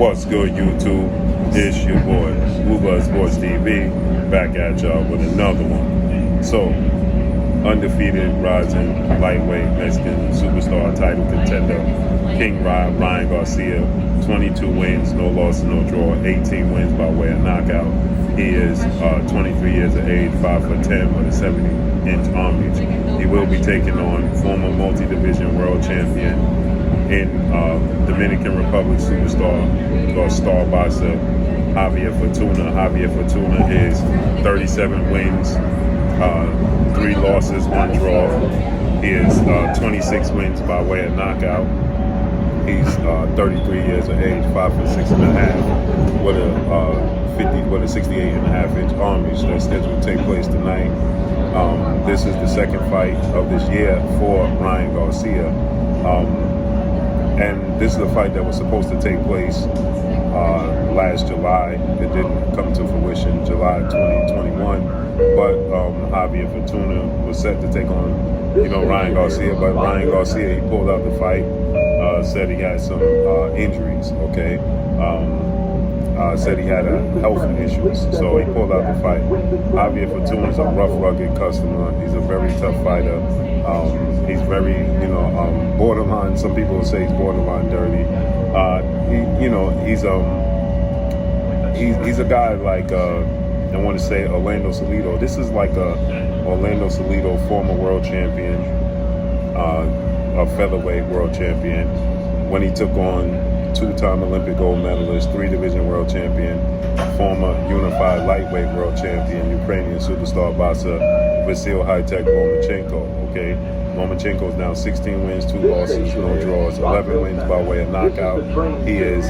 What's good, YouTube? It's your boy, Uber Sports TV, back at y'all with another one. So, undefeated, rising, lightweight, Mexican superstar, title contender, King Ryan Garcia, 22 wins, no loss, no draw, 18 wins by way of knockout. He is 23 years of age, 5'10", with a 70-inch arm reach. He will be taking on former multi-division world champion in Dominican Republic superstar called star boxer Javier Fortuna. Javier Fortuna is 37 wins, 3 losses, 1 draw. He is 26 wins by way of knockout. He's 33 years of age, 5'6.5", with a 68.5-inch arm reach that's scheduled to take place tonight. This is the second fight of this year for Ryan Garcia. And this is a fight that was supposed to take place last July. It didn't come to fruition, July 2021. But Javier Fortuna was set to take on, Ryan Garcia. But Ryan Garcia, he pulled out the fight, said he had some injuries, okay? Said he had health issues, so he pulled out the fight. Javier Fortuna is a rough, rugged customer. He's a very tough fighter. He's very, borderline. Some people will say he's borderline dirty. He's a guy like I want to say Orlando Salido. This is like a Orlando Salido, former world champion, a featherweight world champion, when he took on 2-time Olympic gold medalist, 3-division world champion, former unified lightweight world champion, Ukrainian superstar boxer Vasil High-Tech Lomachenko. Okay, Lomachenko is now 16 wins, 2 losses, no draws, 11 wins by way of knockout. He is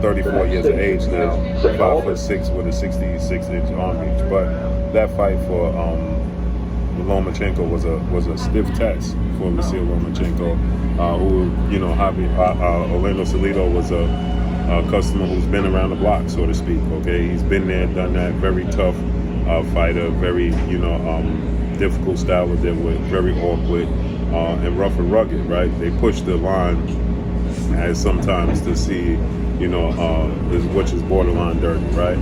34 years of age now, 5'6" with a 66-inch arm reach. But that fight for Lomachenko was a stiff test for Vasil Lomachenko, who, Orlando Salido was a customer who's been around the block, so to speak. Okay, he's been there, done that. Very tough fighter, very difficult style with it, very awkward and rough and rugged. Right? They push the line as sometimes to see, which is borderline dirty. Right?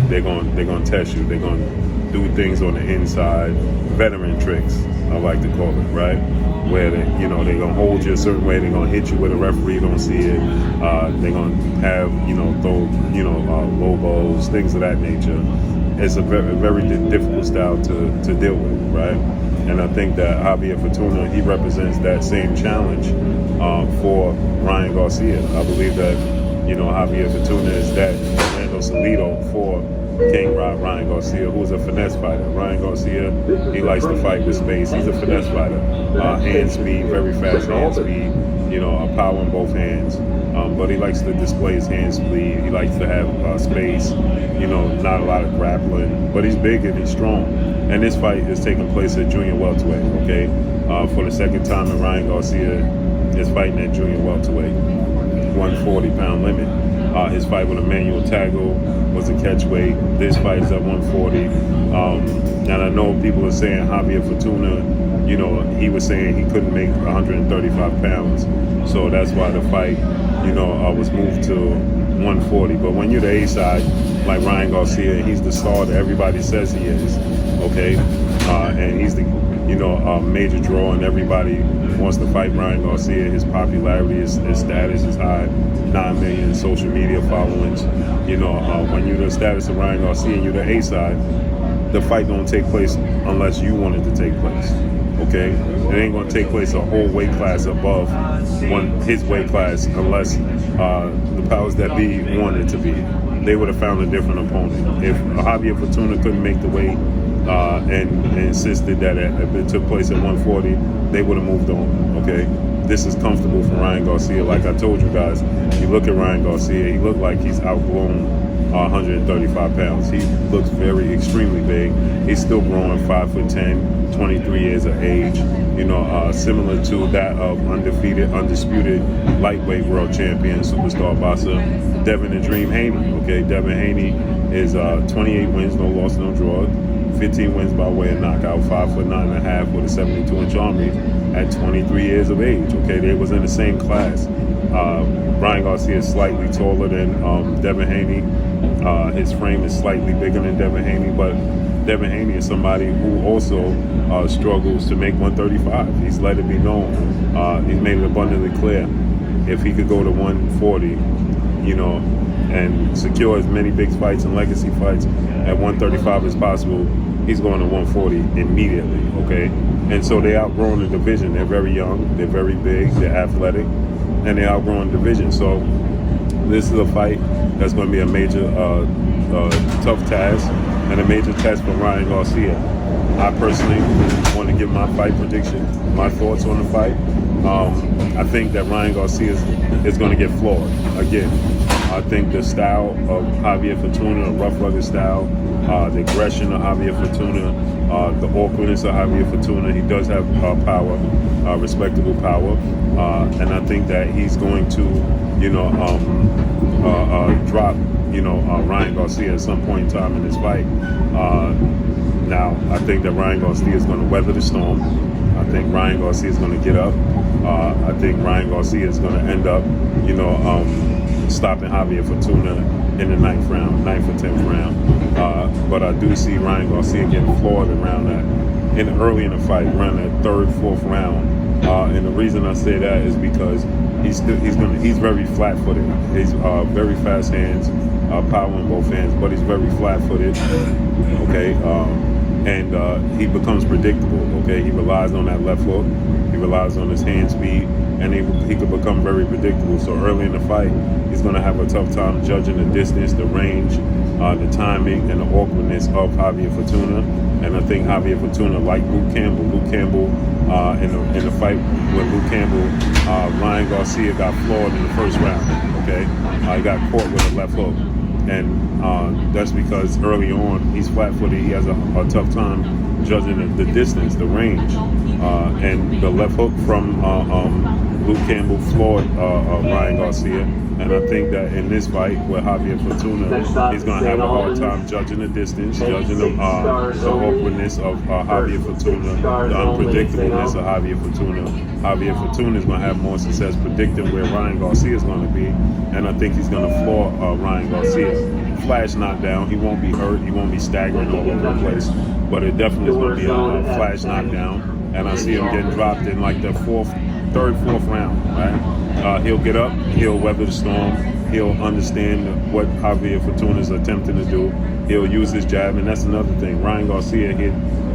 They're gonna test you. They're gonna do things on the inside, veteran tricks, I like to call it, right? Where they're gonna hold you a certain way, they're gonna hit you with a referee don't see it, they're gonna have, throw, low blows, things of that nature. It's a very, very difficult style to deal with, right? And I think that Javier Fortuna, he represents that same challenge for Ryan Garcia. I believe that, Javier Fortuna is that Orlando Salido for King Ryan Garcia, who's a finesse fighter. Ryan Garcia, he likes to fight with space. He's a finesse fighter. Hand speed, very fast hand speed, a power in both hands. But he likes to display his hand speed. He likes to have space, not a lot of grappling. But he's big and he's strong. And this fight is taking place at junior welterweight, okay? For the second time, Ryan Garcia is fighting at junior welterweight, 140-pound limit. His fight with Emmanuel Tagle was a catchweight. This fight is at 140. And I know people are saying Javier Fortuna, he was saying he couldn't make 135 pounds. So that's why the fight, was moved to 140. But when you're the A side, like Ryan Garcia, he's the star that everybody says he is, okay? And he's the, major draw, and everybody wants to fight Ryan Garcia. His popularity, his status is high. 9 million social media followings. When you're the status of Ryan Garcia and you're the A side, the fight don't take place unless you want it to take place. Okay? It ain't gonna take place a whole weight class above his weight class unless the powers that be want it to be. They would have found a different opponent. If Javier Fortuna couldn't make the weight and insisted that if it took place at 140, they would have moved on. Okay? This is comfortable for Ryan Garcia. Like I told you guys, you look at Ryan Garcia, he looked like he's outgrown 135 pounds. He looks extremely big. He's still growing, 5'10", 23 years of age. Similar to that of undisputed lightweight world champion, superstar boxer, Devin the Dream Haney. Okay, Devin Haney is 28 wins, no loss, no draw. 15 wins by way of knockout, 5'9.5" with a 72-inch army at 23 years of age. Okay, they was in the same class. Ryan Garcia is slightly taller than Devin Haney. His frame is slightly bigger than Devin Haney, but Devin Haney is somebody who also struggles to make 135. He's let it be known. He's made it abundantly clear if he could go to 140, you know, and secure as many big fights and legacy fights at 135 as possible, he's going to 140 immediately, okay? And so they outgrown the division. They're very young, they're very big, they're athletic, and they outgrown the division. So this is a fight that's going to be a major, tough task and a major test for Ryan Garcia. I personally want to give my fight prediction, my thoughts on the fight. I think that Ryan Garcia is going to get floored again. I think the style of Javier Fortuna, a rough, rugged style, the aggression of Javier Fortuna, the awkwardness of Javier Fortuna, he does have power, respectable power, and I think that he's going to, you know, drop, you know, Ryan Garcia at some point in time in this fight. Now, I think that Ryan Garcia is going to weather the storm. I think Ryan Garcia is going to get up. I think Ryan Garcia is going to end up, you know, stopping Javier Fortuna in the 9th round, 9th or 10th round. But I do see Ryan Garcia getting floored around that, early in the fight, around that 3rd, 4th round. And the reason I say that is because he's very flat-footed. He's very fast hands, power in both hands, but he's very flat-footed. Okay, and he becomes predictable. Okay, he relies on that left hook. He relies on his hand speed, and he could become very predictable. So early in the fight, he's going to have a tough time judging the distance, the range, the timing, and the awkwardness of Javier Fortuna. And I think Javier Fortuna, like Luke Campbell, in the fight with Luke Campbell, Ryan Garcia got floored in the 1st round. Okay, he got caught with a left hook, and that's because early on he's flat-footed. He has a tough time judging the distance, the range, and the left hook from Luke Campbell floored Ryan Garcia. And I think that in this fight with Javier Fortuna, he's going to have a hard time judging the distance, judging the awkwardness of Javier Fortuna, the unpredictableness of Javier Fortuna. Javier Fortuna is going to have more success predicting where Ryan Garcia is going to be, and I think he's going to floor Ryan Garcia. Flash knockdown. He won't be hurt. He won't be staggering all over the place, but it definitely is going to be a flash knockdown. And I see him getting dropped in like the 3rd, 4th round, right? He'll get up, he'll weather the storm, he'll understand what Javier Fortuna is attempting to do. He'll use his jab, and that's another thing. Ryan Garcia,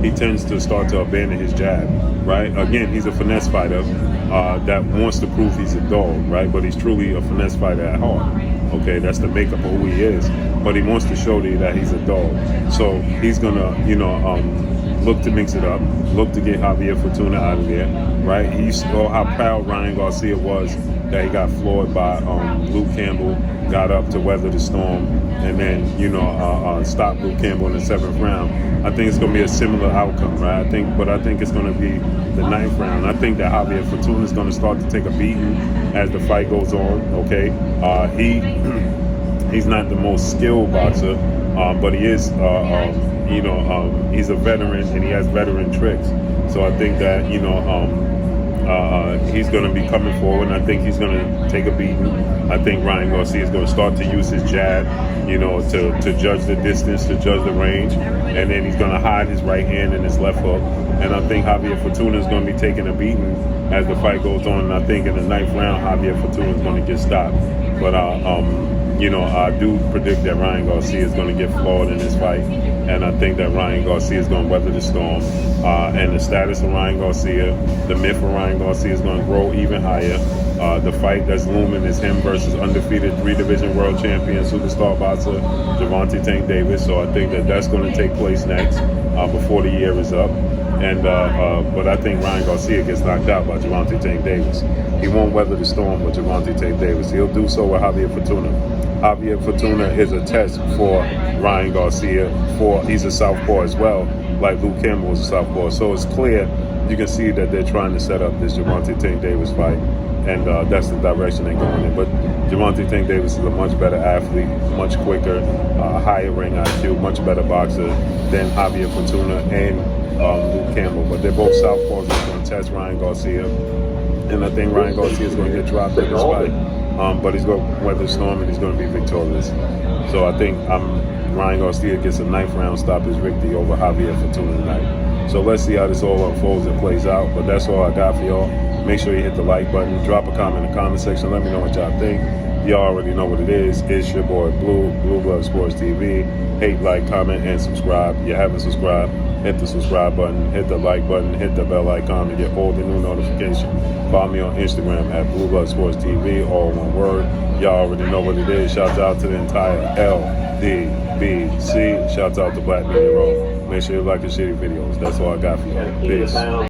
he tends to start to abandon his jab, right? Again, he's a finesse fighter that wants to prove he's a dog, right? But he's truly a finesse fighter at heart. Okay, that's the makeup of who he is. But he wants to show you that he's a dog. So he's gonna, you know, look to mix it up, look to get Javier Fortuna out of there, right? He saw how proud Ryan Garcia was that he got floored by Luke Campbell, got up to weather the storm, and then, you know, stop Luke Campbell in the 7th round. I think it's going to be a similar outcome, right? I think it's going to be the 9th round. I think that Javier Fortuna is going to start to take a beating as the fight goes on, okay? He's not the most skilled boxer, but he is, you know, he's a veteran and he has veteran tricks. So I think that, you know, he's going to be coming forward, and I think he's going to take a beating. I think Ryan Garcia is going to start to use his jab, you know, to judge the distance, to judge the range, and then he's going to hide his right hand and his left hook. And I think Javier Fortuna is going to be taking a beating as the fight goes on. And I think in the 9th round, Javier Fortuna is going to get stopped. But you know, I do predict that Ryan Garcia is going to get floored in this fight, and I think that Ryan Garcia is going to weather the storm. And the status of Ryan Garcia, the myth of Ryan Garcia is going to grow even higher. The fight that's looming is him versus undefeated 3-division world champion, superstar boxer, Gervonta Tank Davis. So I think that that's going to take place next before the year is up. And but I think Ryan Garcia gets knocked out by Gervonta Tank Davis. He won't weather the storm with Gervonta Tank Davis. He'll do so with Javier Fortuna. Javier Fortuna is a test for Ryan Garcia. He's a southpaw as well, like Luke Campbell was a southpaw. So it's clear, you can see that they're trying to set up this Gervonta Tank Davis fight. and that's the direction they're going in. But Gervonta Tank Davis is a much better athlete, much quicker, higher ring IQ, much better boxer than Javier Fortuna and Luke Campbell. But they're both southpaws that's going to test Ryan Garcia, and I think Ryan Garcia is going to get dropped in this fight. But he's going to weather the storm and he's going to be victorious. So I think Ryan Garcia gets a 9th round stoppage victory over Javier Fortuna tonight. So let's see how this all unfolds and plays out. But that's all I got for y'all. Make sure you hit the like button. Drop a comment in the comment section. Let me know what y'all think. Y'all already know what it is. It's your boy Blue Blood Sports TV. Hate, like, comment, and subscribe. If you haven't subscribed, hit the subscribe button, hit the like button, hit the bell icon to get all the new notifications. Follow me on Instagram at Blue Blood Sports TV, all one word. Y'all already know what it is. Shout out to the entire LDBC. Shout out to Black Media Row. Make sure you like and share the videos. That's all I got for you. Peace.